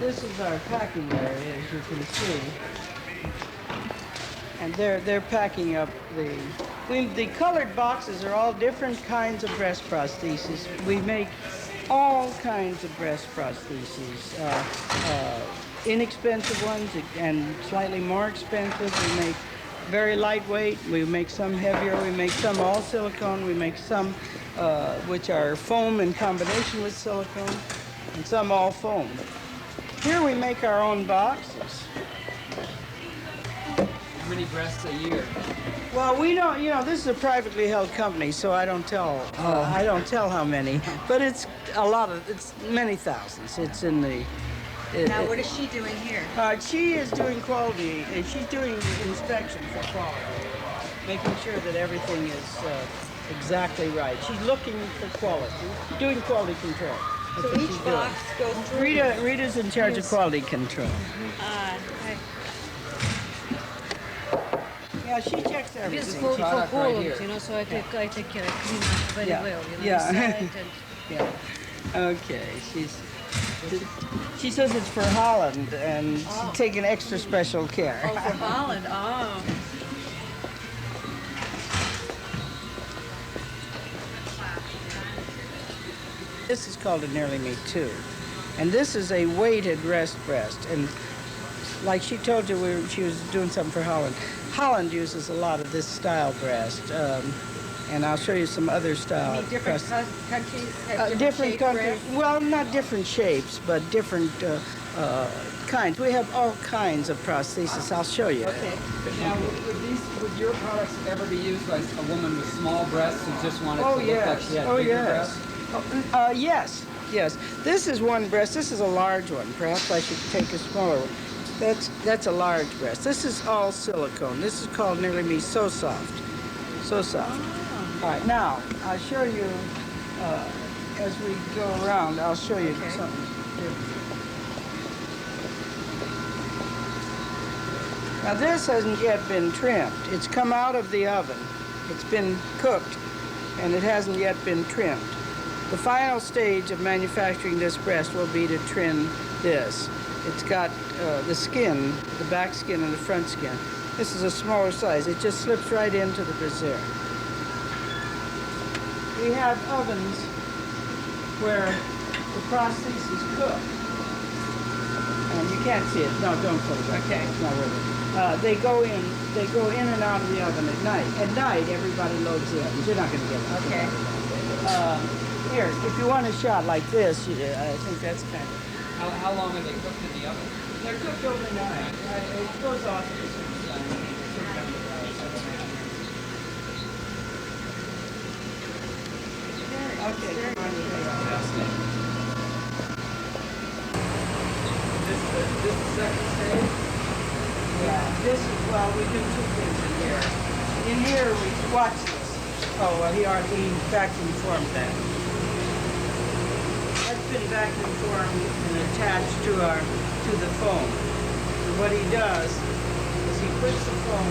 This is our packing area, as you can see. And they're packing up the colored boxes are all different kinds of breast prostheses. We make all kinds of breast prostheses, inexpensive ones and slightly more expensive. We make very lightweight. We make some heavier. We make some all silicone. We make some which are foam in combination with silicone, and some all foam. Here we make our own boxes. How many breasts a year? Well, we don't. This is a privately held company, so I don't tell. I don't tell how many, but it's a lot of. It's many thousands. It's in the. Now, what is she doing here? She is doing quality. She's doing inspection for quality, making sure that everything is exactly right. She's looking for quality, doing quality control. That's So what each she's box doing. goes through. Rita's in charge of quality control. Okay. Yeah, she checks This is everything. for product right columns, here. you know, so I take care of clean very Yeah. well, you know, Yeah. inside and Yeah. Okay, she says it's for Holland, and she's taking extra special care. Oh, for Holland. Oh. This is called a Nearly Me Too, and this is a weighted rest breast. And like she told you, she was doing something for Holland. Holland uses a lot of this style breast, and I'll show you some other style. I mean, different breasts. countries have Different shaped countries. breasts? Well, not different shapes, but different kinds. We have all kinds of prosthesis. I'll show you. Okay. Now, would your products ever be used by a woman with small breasts who just wanted Oh to look like yes. she had Oh bigger yes. breasts? Yes. Yes. This is one breast. This is a large one. Perhaps I should take a smaller one. That's a large breast. This is all silicone. This is called Nearly Me So Soft. So soft. All right. Now I'll show you as we go around. I'll show you something. Now this hasn't yet been trimmed. It's come out of the oven. It's been cooked, and it hasn't yet been trimmed. The final stage of manufacturing this breast will be to trim this. It's got the skin, the back skin and the front skin. This is a smaller size. It just slips right into the brassiere. We have ovens where the prosthesis cook. And you can't see it. No, don't put it. Okay. It's not worth it. They go in and out of the oven at night. At night, everybody loads the ovens. You're not going to get it. Okay. Here, if you want a shot like this, I think that's kind of... How long are they cooked in the oven? They're cooked overnight. It goes off at a certain time. Okay, come on. This is the second stage? Yeah, this is, well, we do two things in here. In here, we watch this. Oh, well, he vacuum formed that. That's been vacuum formed and attached to the foam. And what he does is he puts the foam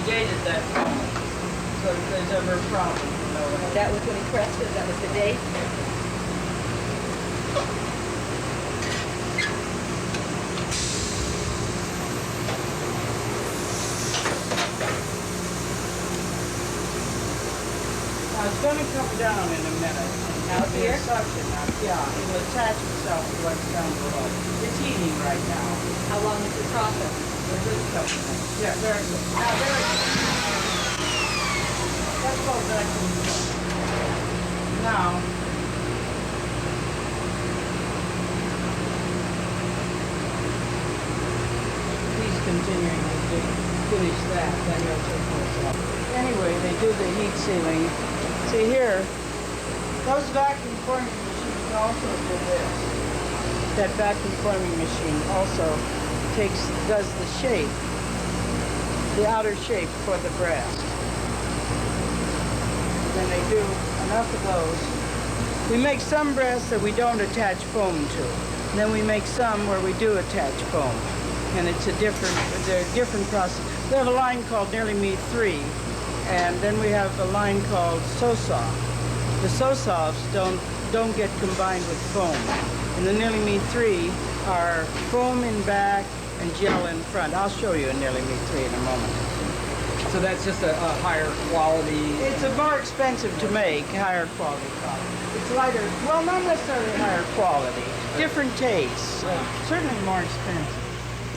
dated that foam, so if there's ever a problem, you know. That was when he pressed it. That was the date. Now it's going to come down in a minute. Out here? Suction now. Yeah, it will attach itself to what's down below. It's heating right now. How long is the process? There's this couple minutes. Yeah, very good. Now there it is. That's called vacuum form. Now, he's continuing to finish that. Then he'll take this off. Anyway, they do the heat sealing. See here, those vacuum forming machines also do this. That vacuum forming machine also does the shape, the outer shape for the breast. when they do enough of those. We make some breasts that we don't attach foam to. And then we make some where we do attach foam. And they're a different process. We have a line called Nearly Me 3, and then we have a line called So-Soft. The So-Softs don't get combined with foam. And the Nearly Me 3 are foam in back and gel in front. I'll show you a Nearly Me 3 in a moment. So that's just a higher quality. It's a more expensive to make, higher quality product. It's lighter, well, not necessarily higher quality, different tastes, certainly more expensive.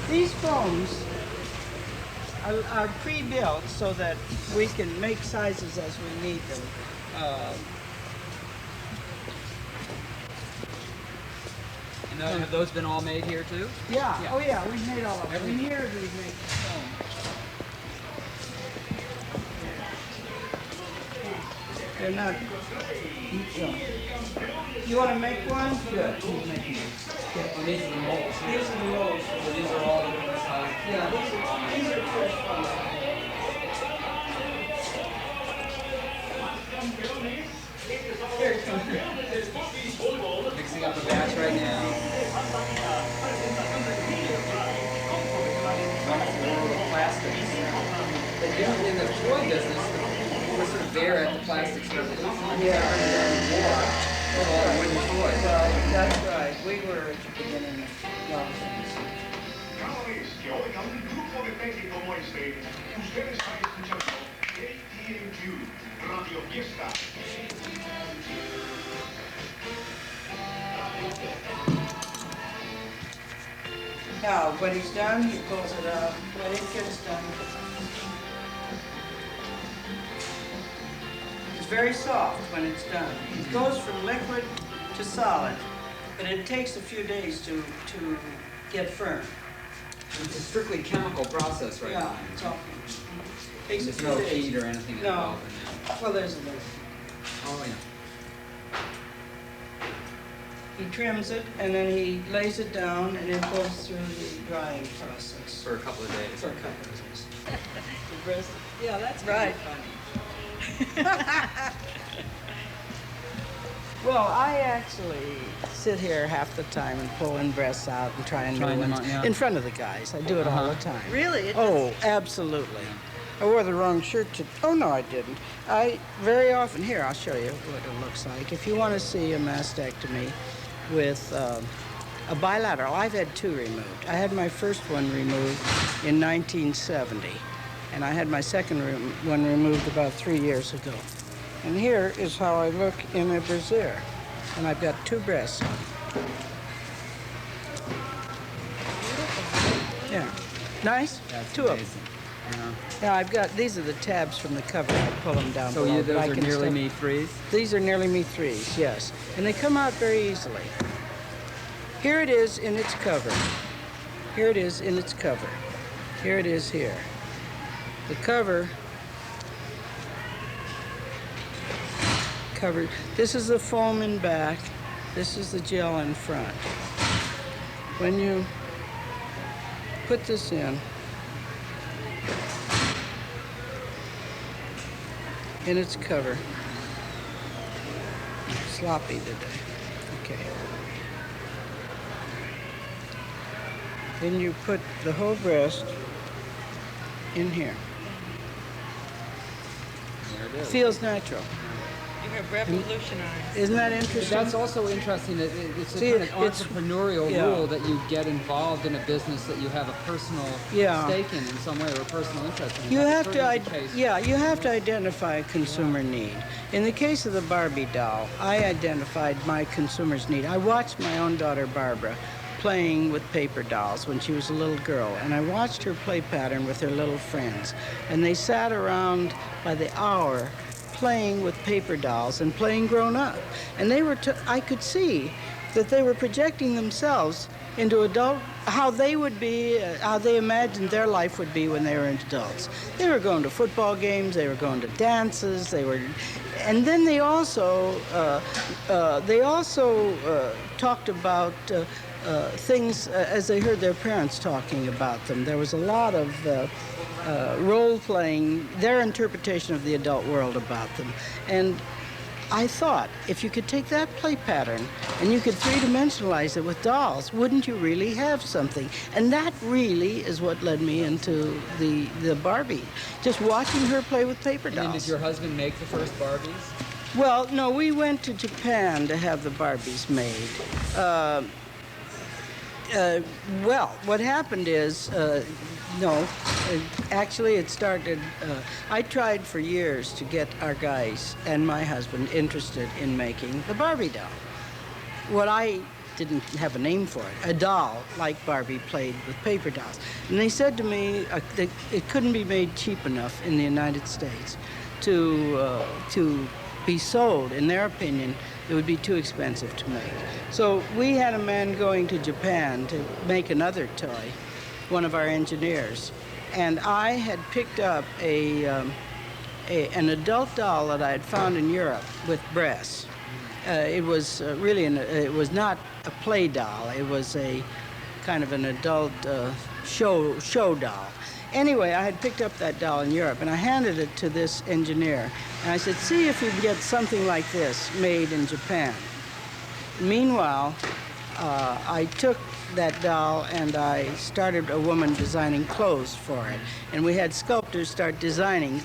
These foams are pre-built so that we can make sizes as we need them. And have those been all made here too? Yeah. Yeah. Oh yeah, we've made all of them. In here we make foam. They're not. You want to make one? Good. We'll make one. Oh, these are the molds. These are the molds. So these are all different sizes. Yeah, these are fresh ones. Here it comes. Mixing up a batch right now. That's the world of plastics. But you know, in the toy business, we're sort of there at the plastics revolution. Yeah. With all the wooden toys. Well, that's right. We were at the beginning of nonsense. Cada vez que oiga un grupo de peque como este, ustedes están escuchando AT&Q Radio Fiesta. Now, when he's done, he pulls it out. When it gets done, it's very soft when it's done. It goes from liquid to solid, but it takes a few days to get firm. It's a strictly chemical process right Yeah, now. it's all. Takes a There's few no days. heat or anything No. involved in that. Well, there's a little. Oh yeah. He trims it and then he lays it down and it goes through the drying process. For a couple of days. For a couple of days. The breast. Yeah, that's Right. funny. Well, I actually sit here half the time and pulling breasts out and trying new Trying them ones out, yeah. in front of the guys. I do it all the time. Really? It Oh, absolutely. I wore the wrong shirt to. Oh no, I didn't. I very often here. I'll show you what it looks like. If you want to see a mastectomy with a bilateral, I've had two removed. I had my first one removed in 1970, and I had my second one removed about 3 years ago. And here is how I look in a brassiere, and I've got two breasts on. Yeah, nice. That's two of them. amazing. Yeah. Yeah, I've got, these are the tabs from the cover. I pull them down So below, you, but those I are can Nearly still- Me 3s? These are Nearly Me 3s, yes. And they come out very easily. Here it is in its cover. Here it is in its cover. Here it is here. The cover, this is the foam in back. This is the gel in front. When you put this in its cover, sloppy today. Okay. Then you put the whole breast in here. There it is. Feels natural. You have revolutionized. Isn't that But interesting? that's also interesting that it's a See, kind of it's- entrepreneurial yeah. rule that you get involved in a business that you have a personal Yeah. stake in some way or a personal interest in. You That have to, certainly is the case. you have to identify a consumer need. In the case of the Barbie doll, I identified my consumer's need. I watched my own daughter Barbara playing with paper dolls when she was a little girl, and I watched her play pattern with her little friends, and they sat around by the hour playing with paper dolls and playing grown up, and they were. I could see that they were projecting themselves into adult, how they would be, how they imagined their life would be when they were adults. They were going to football games, they were going to dances, and then they also talked about things as they heard their parents talking about them. There was a lot of role-playing, their interpretation of the adult world about them. And I thought, if you could take that play pattern and you could three-dimensionalize it with dolls, wouldn't you really have something? And that really is what led me into the Barbie, just watching her play with paper dolls. And did your husband make the first Barbies? Well, no, we went to Japan to have the Barbies made. Well, what happened is, actually it started, I tried for years to get our guys and my husband interested in making the Barbie doll. What I didn't have a name for it, a doll like Barbie played with paper dolls. And they said to me that it couldn't be made cheap enough in the United States to be sold. In their opinion, it would be too expensive to make. So we had a man going to Japan to make another toy, one of our engineers, and I had picked up an adult doll that I had found in Europe with breasts. It was it was not a play doll. It was a kind of an adult show doll. Anyway, I had picked up that doll in Europe, and I handed it to this engineer. And I said, see if you can get something like this made in Japan. Meanwhile, I took that doll and I started a woman designing clothes for it. And we had sculptors start designing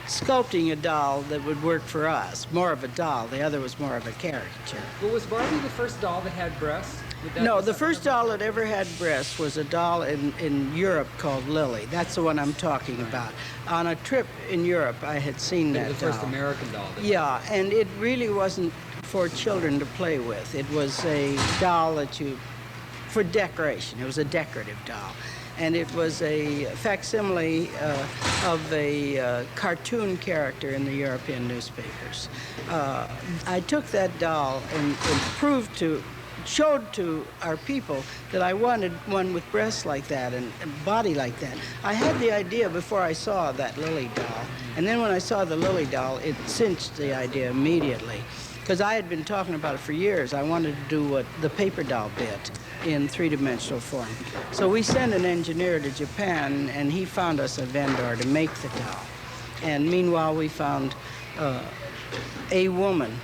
sculpting a doll that would work for us. More of a doll. The other was more of a caricature. Well, was Barbie the first doll that had breasts? No, the first doll that ever had breasts was a doll in Europe called Lily. That's the one I'm talking about. On a trip in Europe, I had seen that doll. The first American doll. Yeah, and it really wasn't for children to play with. It was a doll for decoration. It was a decorative doll. And it was a facsimile of a cartoon character in the European newspapers. I took that doll and showed to our people that I wanted one with breasts like that and body like that. I had the idea before I saw that Lily doll, and then when I saw the Lily doll, it cinched the idea immediately. Because I had been talking about it for years. I wanted to do what the paper doll bit in three-dimensional form. So we sent an engineer to Japan, and he found us a vendor to make the doll. And meanwhile, we found a woman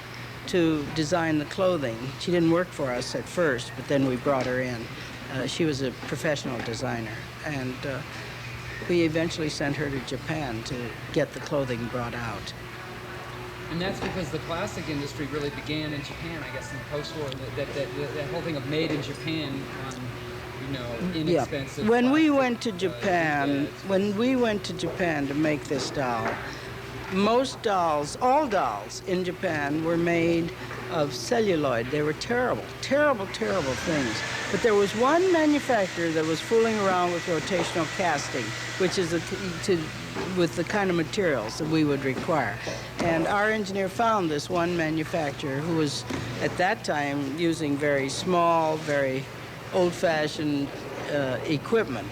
to design the clothing. She didn't work for us at first, but then we brought her in. She was a professional designer, and we eventually sent her to Japan to get the clothing brought out. And that's because the plastic industry really began in Japan, I guess, in the post-war. That whole thing of made in Japan, inexpensive. Yeah. When we went to Japan, to make this doll, most dolls, all dolls in Japan were made of celluloid. They were terrible, terrible, terrible things. But there was one manufacturer that was fooling around with rotational casting, which is with the kind of materials that we would require. And our engineer found this one manufacturer who was, at that time, using very small, very old-fashioned equipment.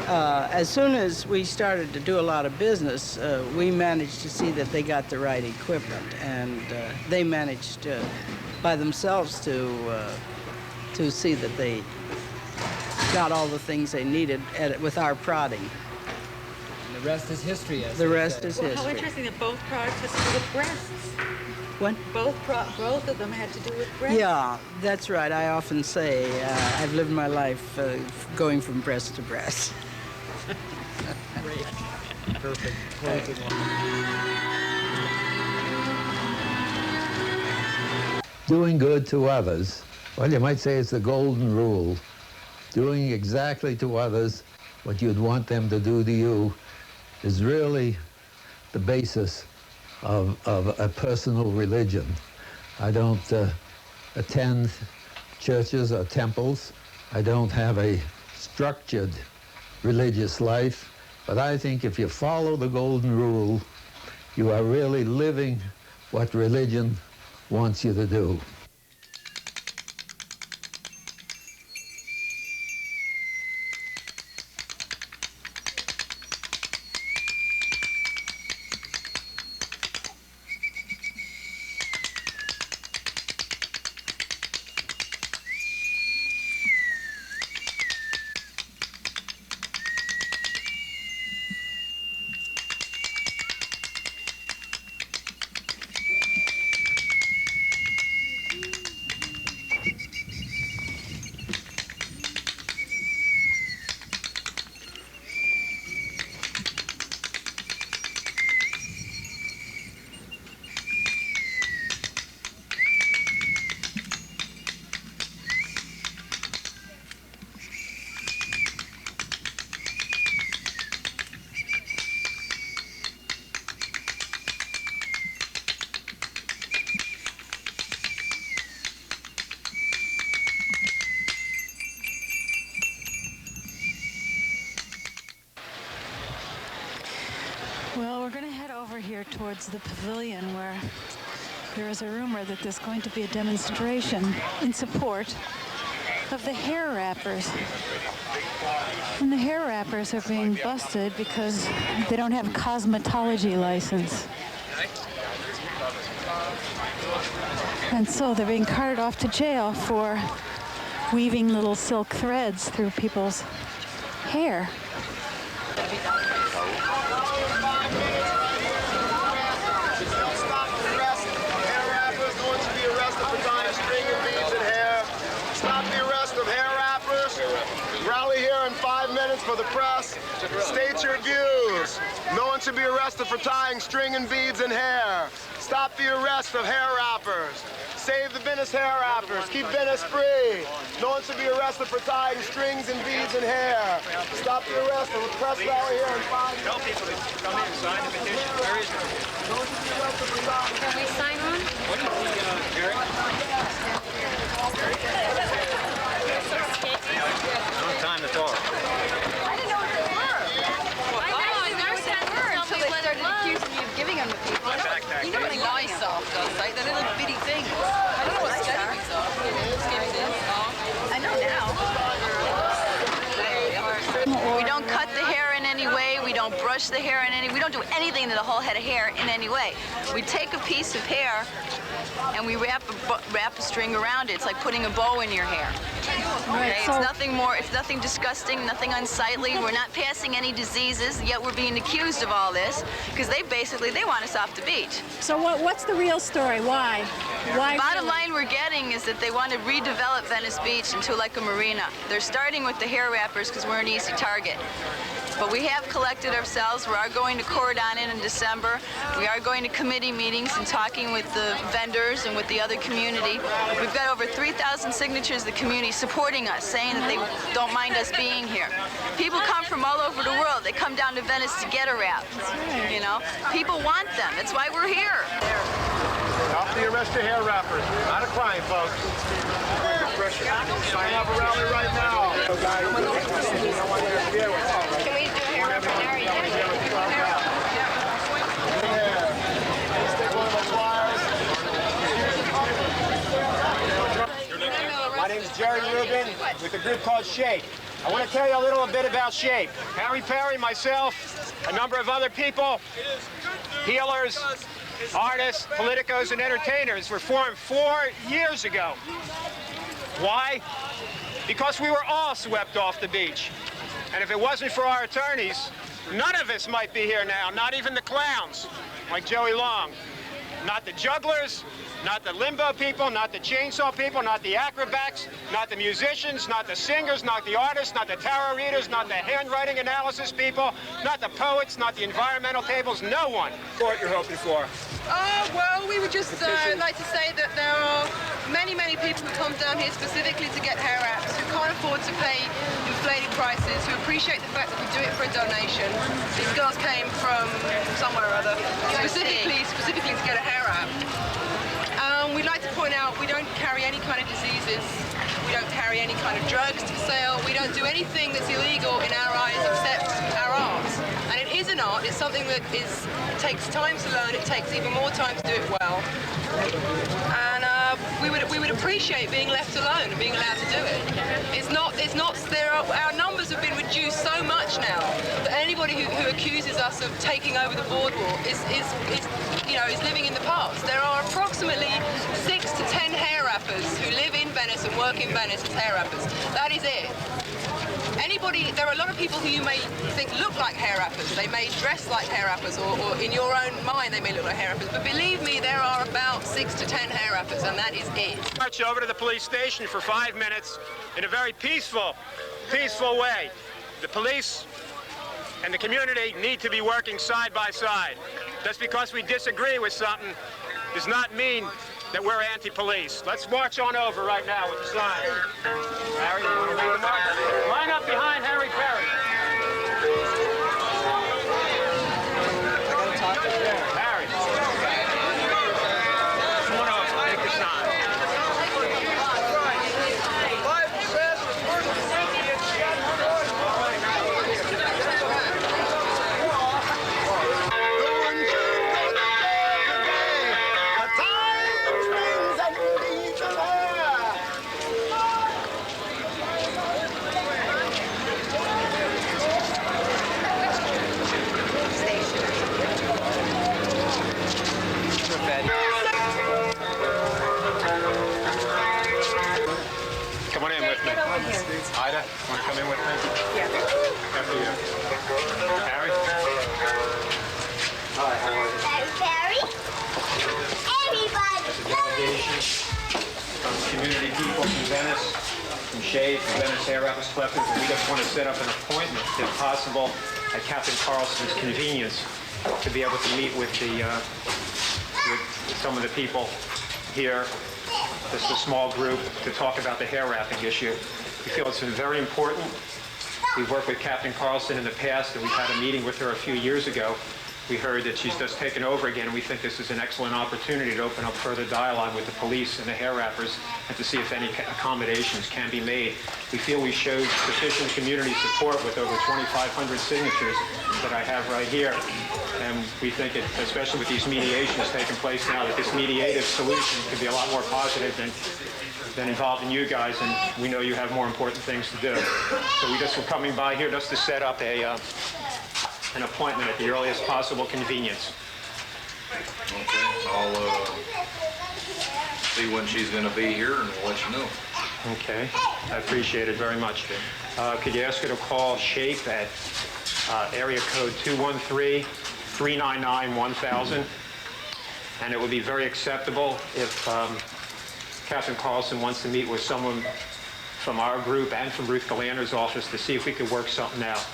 As soon as we started to do a lot of business, we managed to see that they got the right equipment, and they managed by themselves to see that they got all the things they needed with our prodding. And the rest is history, as the rest say. is Well, history. how interesting that both products had to do with breasts. What? Both of them had to do with breasts. Yeah, that's right. I often say I've lived my life going from breast to breast. Great. Perfect. Doing good to others, well, you might say it's the golden rule. Doing exactly to others what you'd want them to do to you is really the basis of a personal religion. I don't attend churches or temples. I don't have a structured religious life, but I think if you follow the golden rule, you are really living what religion wants you to do. here towards the pavilion where there is a rumor that there's going to be a demonstration in support of the hair wrappers. And the hair wrappers are being busted because they don't have a cosmetology license. And so they're being carted off to jail for weaving little silk threads through people's hair. In 5 minutes for the press. State your views. No one should be arrested for tying string and beads in hair. Stop the arrest of hair wrappers. Save the Venice hair wrappers. Keep Venice free. No one should be arrested for tying strings and beads in hair. Stop the arrest of the press rally here in 5 minutes. Tell people to come in and sign the petition. Where is it? No one should be arrested for tying. Can we sign one? What do you think, Jerry? No time to talk. I didn't know what they were. I never said word until they started accusing me of giving them to people. You know what a nice soft does, like the little bitty things. I don't know what scabies are. I know now. We don't cut the hair in any way. We don't brush the hair in any. We don't do anything to the whole head of hair in any way. We take a piece of hair and we wrap a string around it. It's like putting a bow in your hair. Right, Okay, so it's nothing more, it's nothing disgusting, nothing unsightly. We're not passing any diseases, yet we're being accused of all this because they want us off the beach. So what's the real story? Why? Why? Bottom line we're getting is that they want to redevelop Venice Beach into like a marina. They're starting with the hair wrappers because we're an easy target. But we have collected ourselves. We are going to court on it in December. We are going to committee meetings and talking with the vendors and with the other community. We've got over 3,000 signatures of the community supporting us, saying that they don't mind us being here. People come from all over the world. They come down to Venice to get a wrap. You know, people want them. That's why we're here. Stop the arrest of hair wrappers. Not a crime, folks. Sign up a rally right now. Can we do a hair wrap now? My name is Jerry Rubin with a group called Shape. I want to tell you a little bit about Shape. Harry Perry, myself, a number of other people, healers, artists, politicos, and entertainers were formed 4 years ago. Why? Because we were all swept off the beach. And if it wasn't for our attorneys, none of us might be here now, not even the clowns, like Joey Long. Not the jugglers, not the limbo people, not the chainsaw people, not the acrobats, not the musicians, not the singers, not the artists, not the tarot readers, not the handwriting analysis people, not the poets, not the environmental tables, no one. What you're hoping for? Well, we would just like to say that there are many people who come down here specifically to get hair wraps, who can't afford to pay inflated prices, who appreciate the fact that we do it for a donation. These girls came from somewhere or other, specifically to get a hair wrap. We'd like to point out we don't carry any kind of diseases, we don't carry any kind of drugs for sale, we don't do anything that's illegal in our eyes except our art. And it is an art, it's something that takes time to learn, it takes even more time to do it well. And we would appreciate being left alone and being allowed to do it. Our numbers have been reduced so much now that anybody who accuses us of taking over the boardwalk is living in the past. There are approximately 6 to 10 hair wrappers who live in Venice and work in Venice as hair wrappers. That is it. There are a lot of people who you may think look like hair wrappers. They may dress like hair wrappers, or in your own mind they may look like hair wrappers. But believe me, there are about 6 to 10 hair wrappers, and that is it. March over to the police station for 5 minutes in a very peaceful way. The police and the community need to be working side by side. Just because we disagree with something does not mean that we're anti-police. Let's march on over right now with the sign. Harry, you want to lead the march? Line up behind Harry Perry. Harry. Come on over, take the sign. Venice, from Shade, from Venice Hair Wrappers Collectors, and we just want to set up an appointment, if possible, at Captain Carlson's convenience, to be able to meet with some of the people here, just a small group, to talk about the hair wrapping issue. We feel it's been very important. We've worked with Captain Carlson in the past, and we've had a meeting with her a few years ago. We heard that she's just taken over again, and we think this is an excellent opportunity to open up further dialogue with the police and the hair wrappers and to see if any accommodations can be made. We feel we showed sufficient community support with over 2,500 signatures that I have right here. And we think, especially with these mediations taking place now, that this mediative solution could be a lot more positive than involving you guys, and we know you have more important things to do. So we just were coming by here just to set up an appointment at the earliest possible convenience. Okay, I'll see when she's going to be here, and we'll let you know. Okay, I appreciate it very much. Could you ask her to call SHAPE at area code 213-399-1000? And it would be very acceptable if Captain Carlson wants to meet with someone from our group and from Ruth Galander's office to see if we could work something out.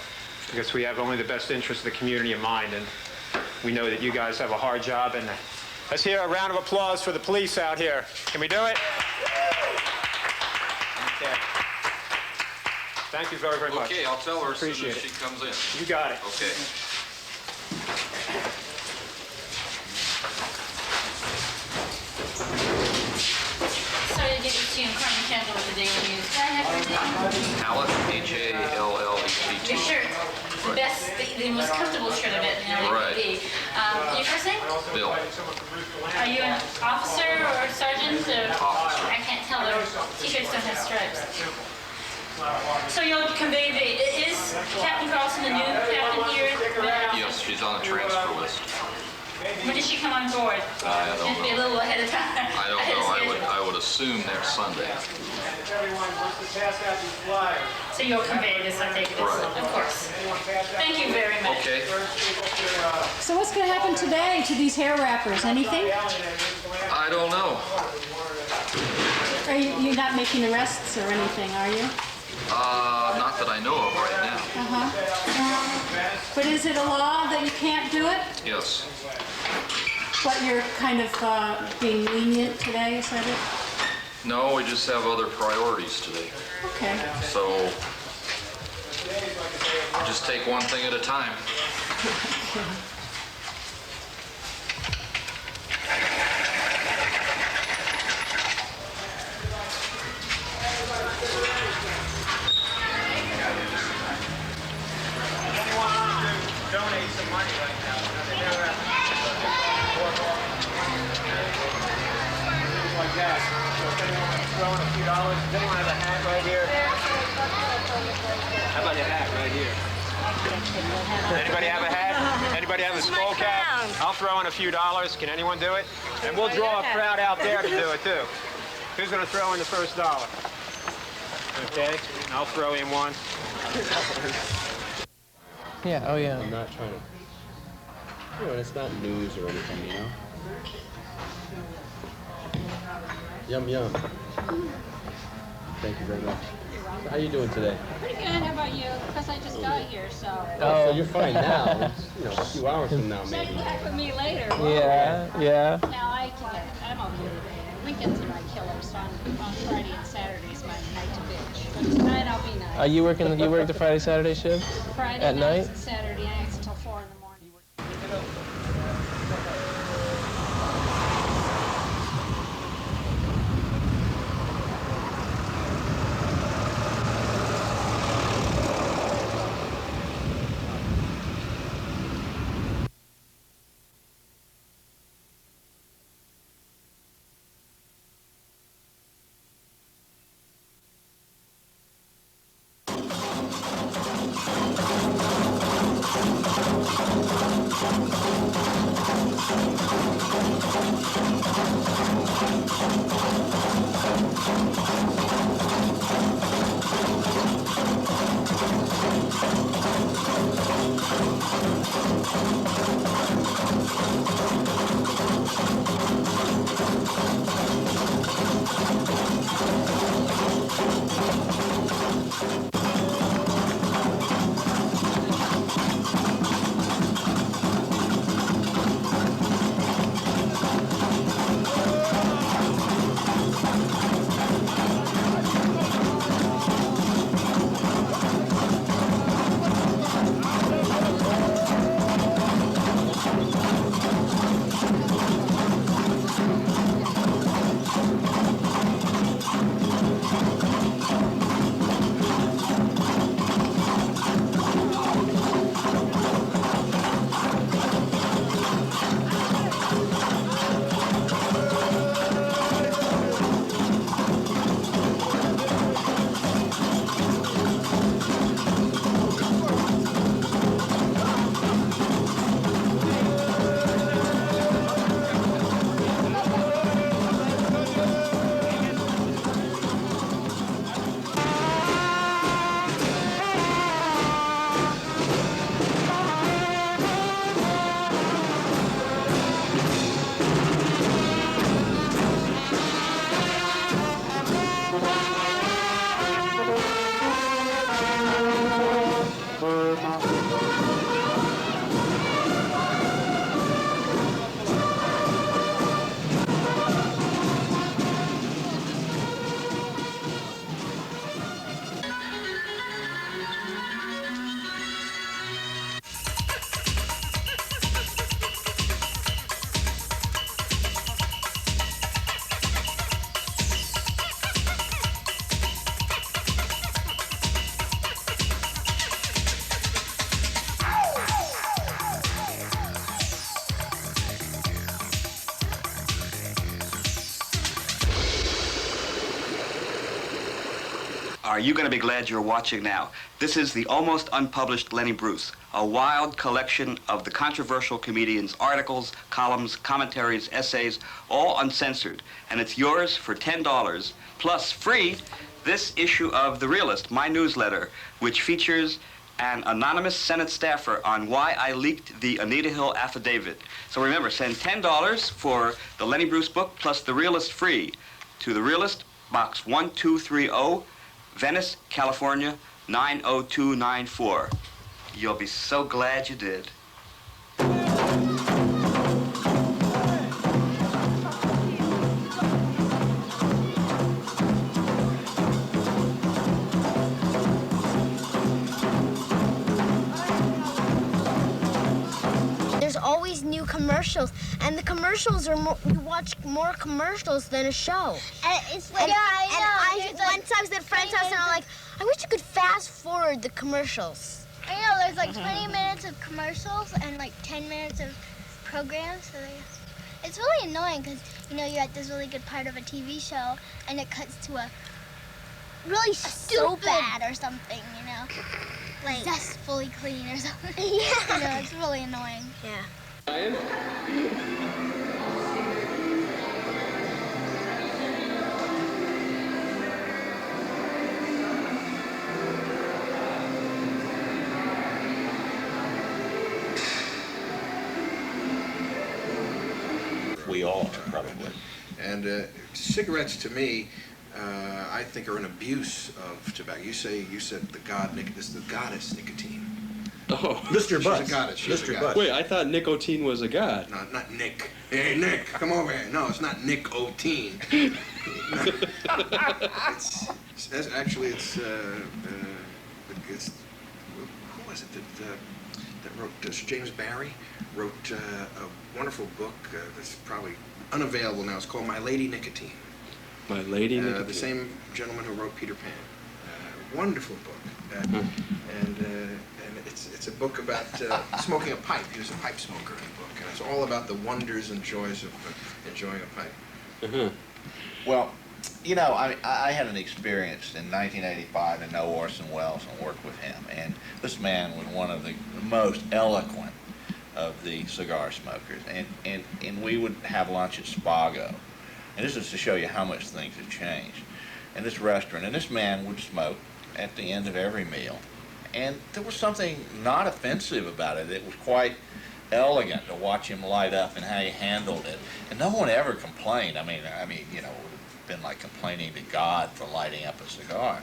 Because we have only the best interest of the community in mind, and we know that you guys have a hard job. And let's hear a round of applause for the police out here. Can we do it? Okay. Thank you very, very much. Okay, I'll tell her as soon as Appreciate she it. comes in. You got it. Okay. Sorry to get you to Carmen Candle with the Daily News. Can I have your name? Hallett, H-A-L-L-E-T-T. Your shirt. The best, the most comfortable shirt of it in LAPD. Right. Your first name? Bill. Are you an officer or sergeant? Or? Officer. I can't tell. Their t-shirts don't have stripes. So you'll convey is Captain Carlson the new captain here? Yes, she's on the transfer list. When does she come on board? I don't It'd be a know. little ahead of time. I don't know. I would assume next Sunday. So you'll convey this, I take it, Right. of course. Thank you very much. Okay. So what's going to happen today to these hair wrappers? Anything? I don't know. Are you're not making arrests or anything, are you? Not that I know of right now. Uh-huh. But is it a law that you can't do it? Yes. But you're kind of being lenient today, is that it? No, we just have other priorities today. Okay. So just take one thing at a time. Donate some money right now. Things like that. So if anyone wants to throw in a few dollars, does anyone have a hat right here? How about a hat right here? Anybody have a hat? Anybody have a skull cap? I'll throw in a few dollars. Can anyone do it? And we'll draw a crowd out there to do it too. Who's going to throw in the first dollar? Okay, I'll throw in one. Yeah, oh yeah. I'm not trying to, it's not news or anything, you know? Yum, yum. Thank you very much. How you doing today? Pretty good. How about you? Because I just got here, so. Oh, so you're fine now. It's, a few hours from now, maybe. Check back with me later. Yeah. Now I'm okay. Weekends are my killer, so on Friday and Saturday is my night to bitch. But tonight I'll be nice. You work the Friday, Saturday shift? Friday at night? And Saturday nights until 4 in the morning. Are you going to be glad you're watching now? This is the almost unpublished Lenny Bruce, a wild collection of the controversial comedian's articles, columns, commentaries, essays, all uncensored. And it's yours for $10, plus free this issue of The Realist, my newsletter, which features an anonymous Senate staffer on why I leaked the Anita Hill affidavit. So remember, send $10 for the Lenny Bruce book plus The Realist free to The Realist, Box 1230, Venice, California, 90294. You'll be so glad you did. There's always new commercials, and the commercials are more, you watch more commercials than a show. And it's like, once I was at a friend's house and I'm like, I wish you could fast forward the commercials. I know, there's like 20 minutes of commercials and like 10 minutes of programs. So it's really annoying because, you know, you're at this really good part of a TV show and it cuts to a really stupid ad or something, you know? Like zestfully clean or something. Yeah. You know, it's really annoying. Yeah. We all probably. And cigarettes, to me, I think are an abuse of tobacco. You said the goddess nicotine. Oh, Mr. Butts. She's a goddess. She's a goddess. Wait, I thought nicotine was a god. No, not Nick. Hey, Nick, come over here. No, it's not nicotine. Who was it that wrote, James Barrie wrote a wonderful book that's probably unavailable now. It's called My Lady Nicotine. My Lady Nicotine. The same gentleman who wrote Peter Pan. Wonderful book. And it's a book about smoking a pipe. He was a pipe smoker in the book. And it's all about the wonders and joys of enjoying a pipe. Well, you know, I had an experience in 1985 to know Orson Welles and work with him. And this man was one of the most eloquent of the cigar smokers. And we would have lunch at Spago. And this is to show you how much things have changed. In this restaurant, and this man would smoke at the end of every meal. And there was something not offensive about it. It was quite elegant to watch him light up and how he handled it. And no one ever complained. I mean, you know, it would have been like complaining to God for lighting up a cigar.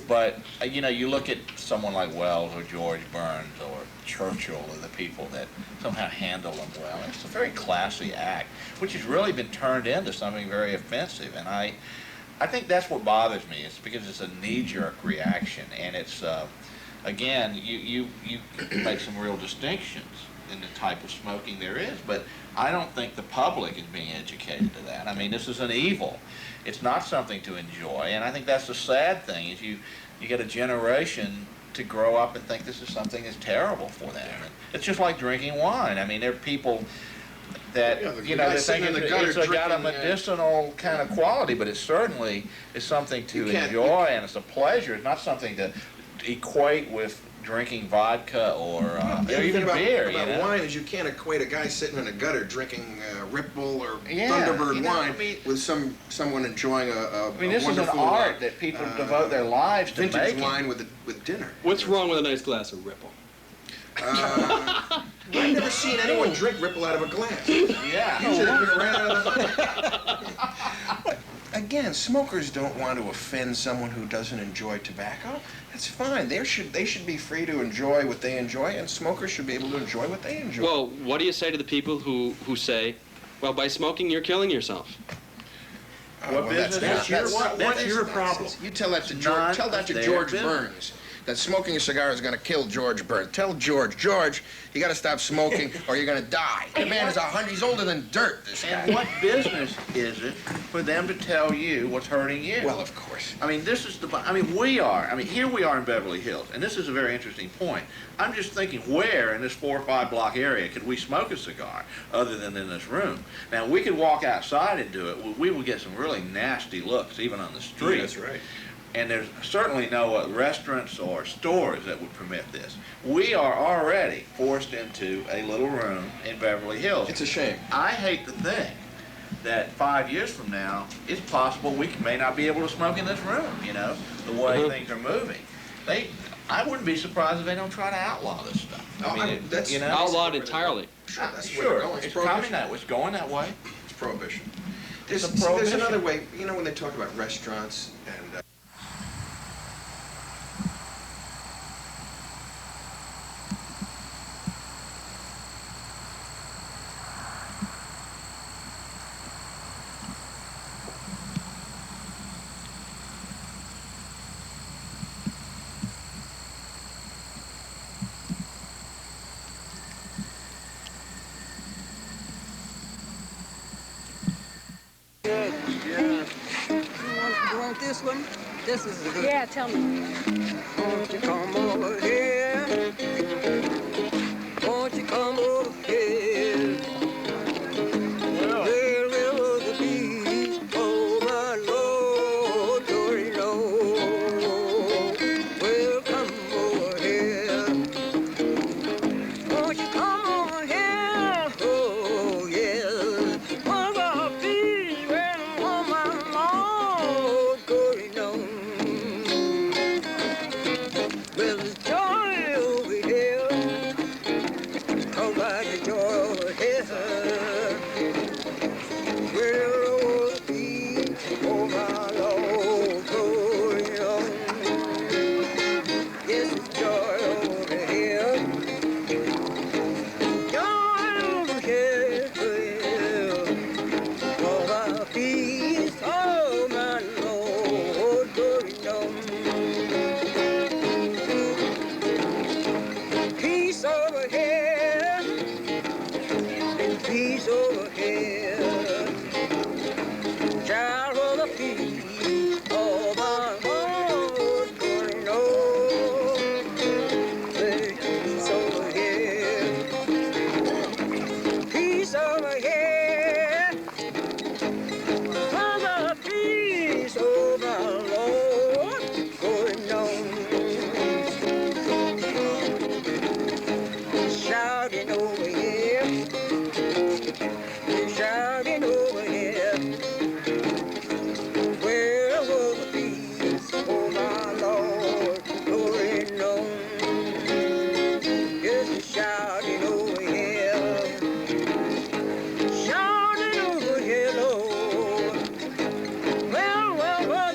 But, you know, you look at someone like Wells or George Burns or Churchill or the people that somehow handle them well. It's a very classy act, which has really been turned into something very offensive. And I think that's what bothers me. It's because it's a knee-jerk reaction. And it's, again, you make some real distinctions in the type of smoking there is. But I don't think the public is being educated to that. I mean, this is an evil. It's not something to enjoy, and I think that's the sad thing, is you get a generation to grow up and think this is something that's terrible for them. And it's just like drinking wine. I mean, there are people that, you know, they think it's got a medicinal kind of quality, but it certainly is something to enjoy, and it's a pleasure. It's not something to equate with drinking vodka or even beer. About wine is you can't equate a guy sitting in a gutter drinking Ripple or Thunderbird wine with someone enjoying a this is an art that people devote their lives to vintage making. wine with dinner. What's wrong with a nice glass of Ripple? I've never seen anyone drink Ripple out of a glass. Yeah. Usually they drink it right out of the... Again, smokers don't want to offend someone who doesn't enjoy tobacco. That's fine. They should be free to enjoy what they enjoy, and smokers should be able to enjoy what they enjoy. Well, what do you say to the people who say, well, by smoking you're killing yourself? That's your problem. You tell that to George Burns. That smoking a cigar is going to kill George Burns. Tell George, you got to stop smoking or you're going to die. The man is 100. He's older than dirt, this guy. And what business is it for them to tell you what's hurting you? Well, of course. I mean, here we are in Beverly Hills, and this is a very interesting point. I'm just thinking, where in this 4 or 5 block area could we smoke a cigar other than in this room? Now, we could walk outside and do it. We would get some really nasty looks, even on the street. Yeah, that's right. And there's certainly no restaurants or stores that would permit this. We are already forced into a little room in Beverly Hills. It's a shame. I hate to think that 5 years from now, it's possible we may not be able to smoke in this room, you know, the way things are moving. I wouldn't be surprised if they don't try to outlaw this stuff. That's, you know, outlawed entirely. Sure, that's where we're going. It's coming that way. It's going that way. It's prohibition. It's a There's prohibition. another way, you know, when they talk about restaurants and You want this one? This is good. Yeah, tell me. Won't you come over here? Won't you come over here? Where will the bees? Oh, my Lord, don't you know? Well, come over here. Won't you come over here? Oh, yes. One of our bees, well, oh, my Lord, going on. Well, there's joy over here. Come back to joy over here. Well, oh, the bees, oh, my Lord, going on. Yes, it's joy over here. Joy over here. All our bees, oh, my Lord, going on. Peace over here, peace over here. Child of the peace, oh my Lord, going on. There's peace over here, peace over here. Oh my peace, oh my Lord, going on. Shouting over here, shouting over here. Where will the peace, oh my Lord, going on? Yes, shouting over here, shouting over here, Lord. Well,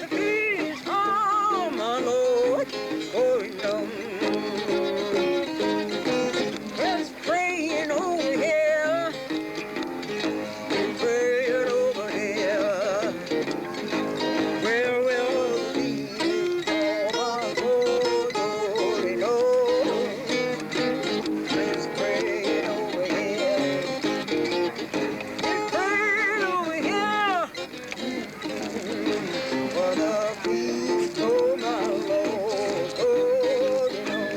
the peace, oh my Lord, going on. Let's praying over here, praying over here. Where will the peace, oh my Lord, going on? Let's pray over here, let's pray over here. For the peace, oh my Lord, going on.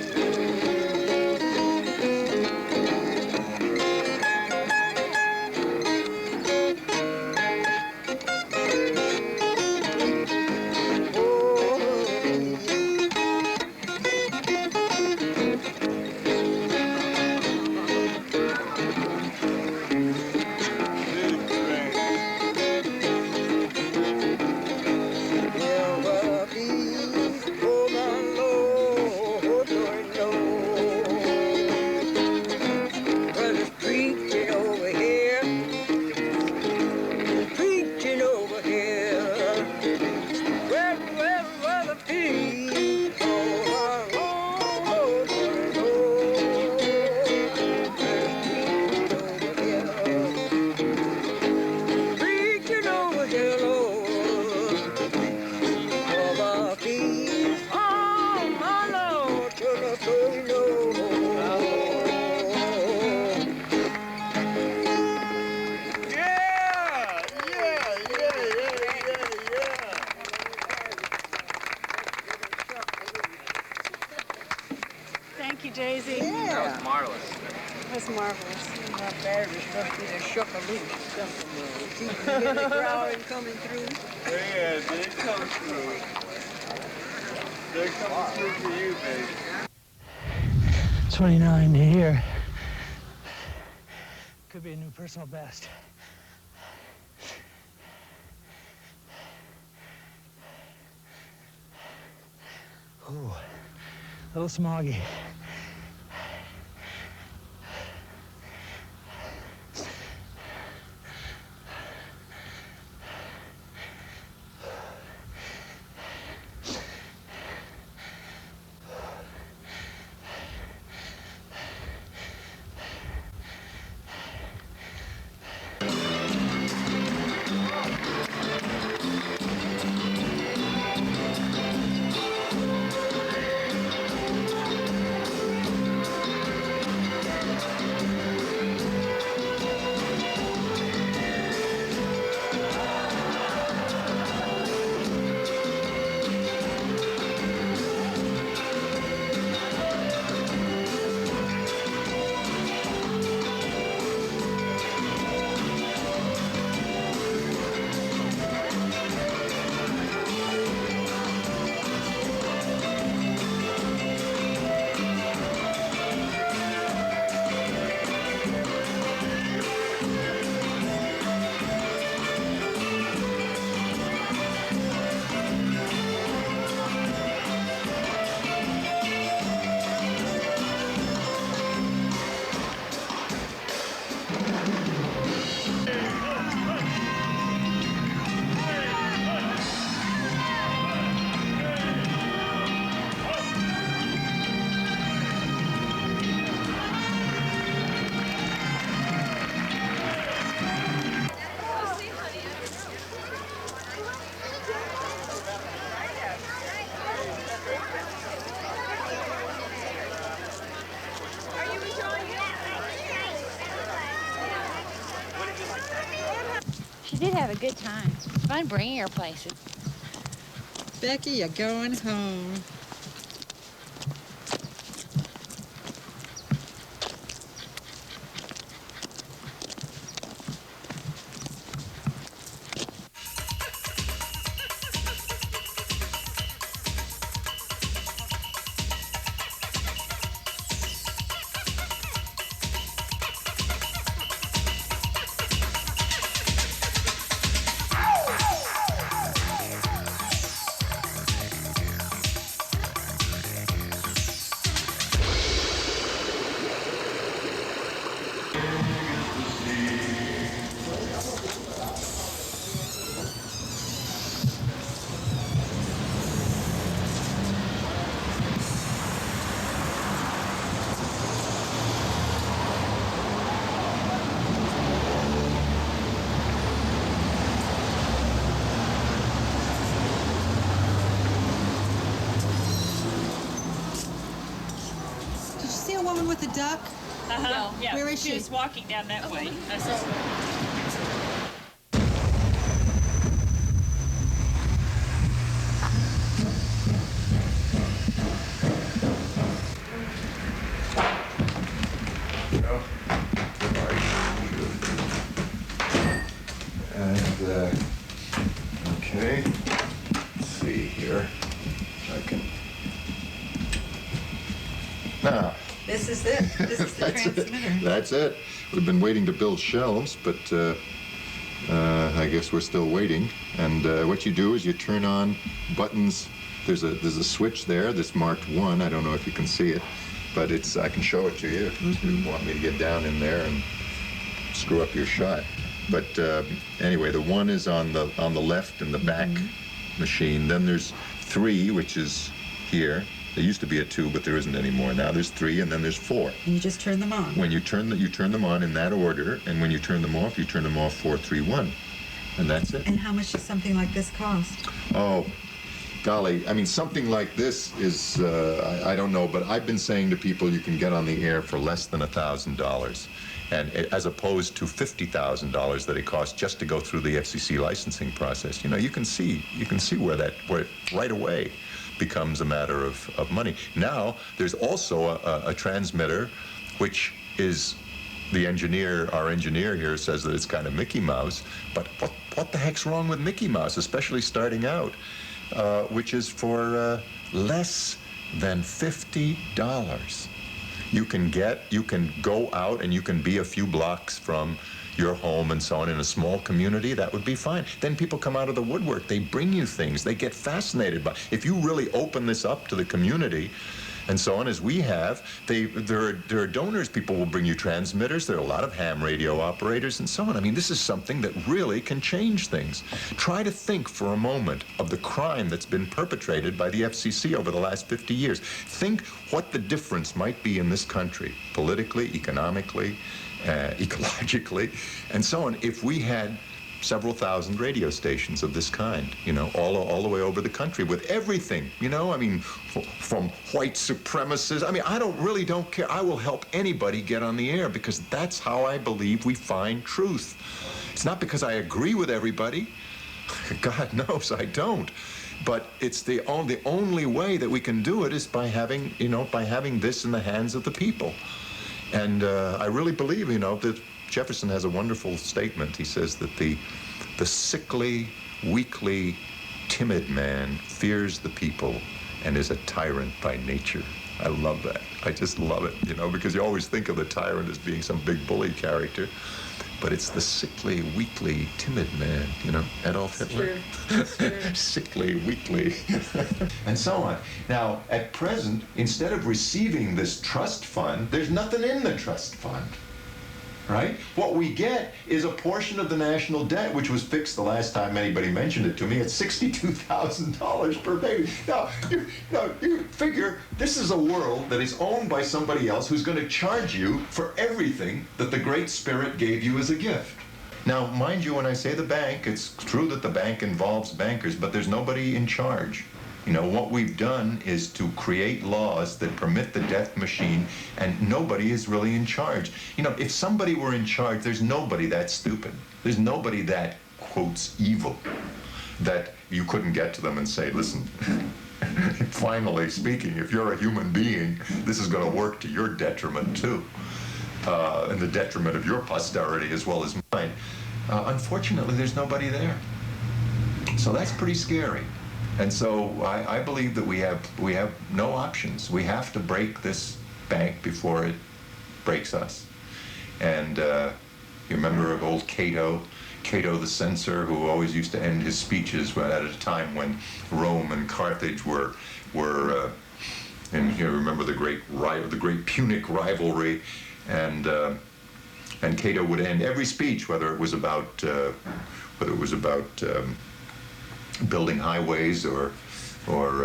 Thank you, Daisy. That was marvelous. That's marvelous. Not bad, it must be the shook a loose. You can hear the growling coming through. Yeah, it did come through. They're coming through for you, baby. 29 here. Could be a new personal best. Ooh, a little smoggy. She did have a good time. It's fun bringing her places. Becky, you're going home. With the duck? Uh-huh. Yeah. Where is she? She was walking down that way. I saw her. And, okay. Let's see here. I can. Now. This is it. This is the That's transmitter. it. That's it. We've been waiting to build shelves, but I guess we're still waiting. And what you do is you turn on buttons. There's a switch there that's marked 1. I don't know if you can see it, but it's. I can show it to you if you want me to get down in there and screw up your shot. But anyway, the 1 is on the left in the back machine. Then there's 3, which is here. There used to be a 2, but there isn't anymore. Now there's 3, and then there's 4. And you just turn them on. When you turn them on in that order, and when you turn them off 4, 3, 1, and that's it. And how much does something like this cost? Oh, golly! I mean, something like this is I don't know, but I've been saying to people you can get on the air for less than $1,000, and as opposed to $50,000 that it costs just to go through the FCC licensing process. You know, you can see where it right away becomes a matter of money. Now, there's also a transmitter, which is our engineer here says that it's kind of Mickey Mouse, but what the heck's wrong with Mickey Mouse, especially starting out? which is for less than $50. You can go out and you can be a few blocks from your home and so on in a small community. That would be fine. Then people come out of the woodwork. They bring you things. They get fascinated by. If you really open this up to the community and so on, as we have, there are donors. People will bring you transmitters. There are a lot of ham radio operators and so on. I mean, this is something that really can change things. Try to think for a moment of the crime that's been perpetrated by the FCC over the last 50 years. Think what the difference might be in this country, politically, economically, ecologically, and so on, if we had several thousand radio stations of this kind, you know, all the way over the country with everything, you know, I mean, from white supremacists. I mean, I really don't care. I will help anybody get on the air because that's how I believe we find truth. It's not because I agree with everybody. God knows I don't. But it's the only way that we can do it is by having, you know, by having this in the hands of the people. And I really believe, you know, that Jefferson has a wonderful statement. He says that the sickly, weakly, timid man fears the people and is a tyrant by nature. I love that. I just love it, you know, because you always think of the tyrant as being some big bully character. But it's the sickly, weakly, timid man, you know, Adolf Hitler. Sickly, weakly, and so on. Now, at present, instead of receiving this trust fund, there's nothing in the trust fund. Right? What we get is a portion of the national debt, which was fixed the last time anybody mentioned it to me at $62,000 per baby. Now, you figure this is a world that is owned by somebody else who's going to charge you for everything that the Great Spirit gave you as a gift. Now, mind you, when I say the bank, it's true that the bank involves bankers, but there's nobody in charge. You know, what we've done is to create laws that permit the death machine, and nobody is really in charge. You know, if somebody were in charge, there's nobody that stupid. There's nobody that, quotes, evil, that you couldn't get to them and say, listen, finally speaking, if you're a human being, this is going to work to your detriment, too, and the detriment of your posterity as well as mine. Unfortunately, there's nobody there. So that's pretty scary. And so I believe that we have no options. We have to break this bank before it breaks us. And you remember of old Cato the censor, who always used to end his speeches at a time when Rome and Carthage were and you remember the great Punic rivalry, and Cato would end every speech, whether it was about building highways or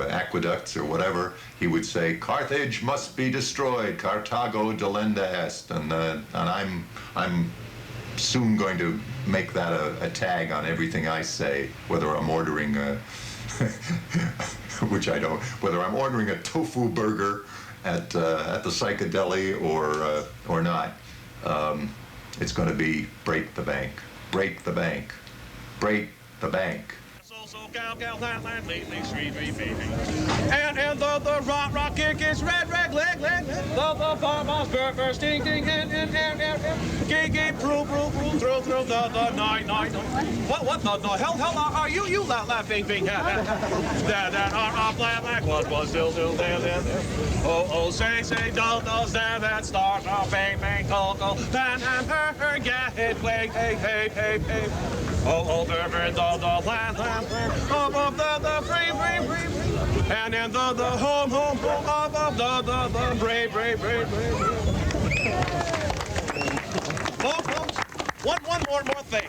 aqueducts or whatever, he would say, "Carthage must be destroyed. Carthago delenda est." And I'm soon going to make that a tag on everything I say, whether I'm ordering which I don't, whether I'm ordering a tofu burger at the Psychedelic or not. It's going to be break the bank, break the bank, break the bank. And the rock kick is red leg, the farmers bursting gay through the night. What the hell are you laughing that our black was still there. Oh say does that start bang go and her get way hey. Oh the land of the free and then the home of the brave. One more thing.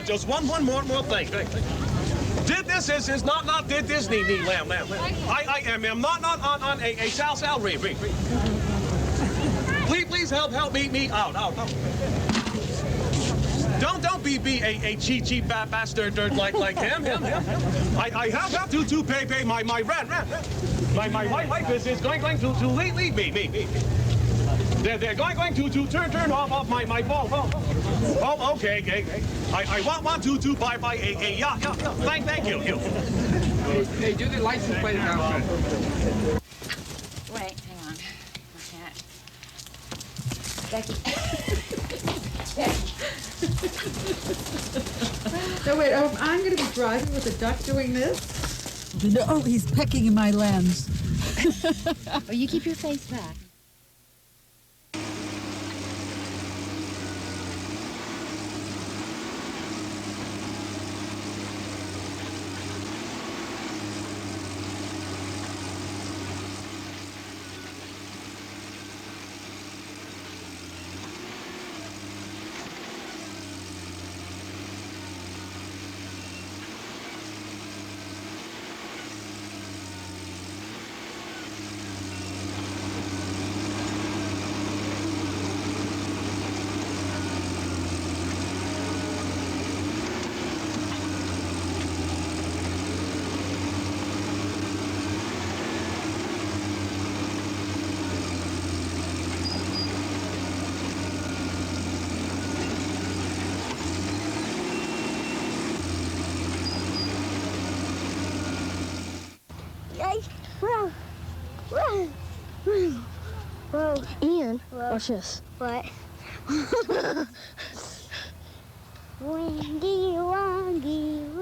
Just one more thing. Did this is not did Disney lamb. I am not on a salary. Please help me out. Don't be a cheap bastard like him. I have to pay my rent. My wife is going to leave me. They're going to turn off my phone. Oh, okay. I want to buy a yacht. Thank you. Hey, do the license plate announcement. Wait, hang on. My hat. Becky. No, wait, I'm going to be driving with a duck doing this? No, he's pecking in my lens. Oh, you keep your face back. Ian, watch this. What? Wingy wongy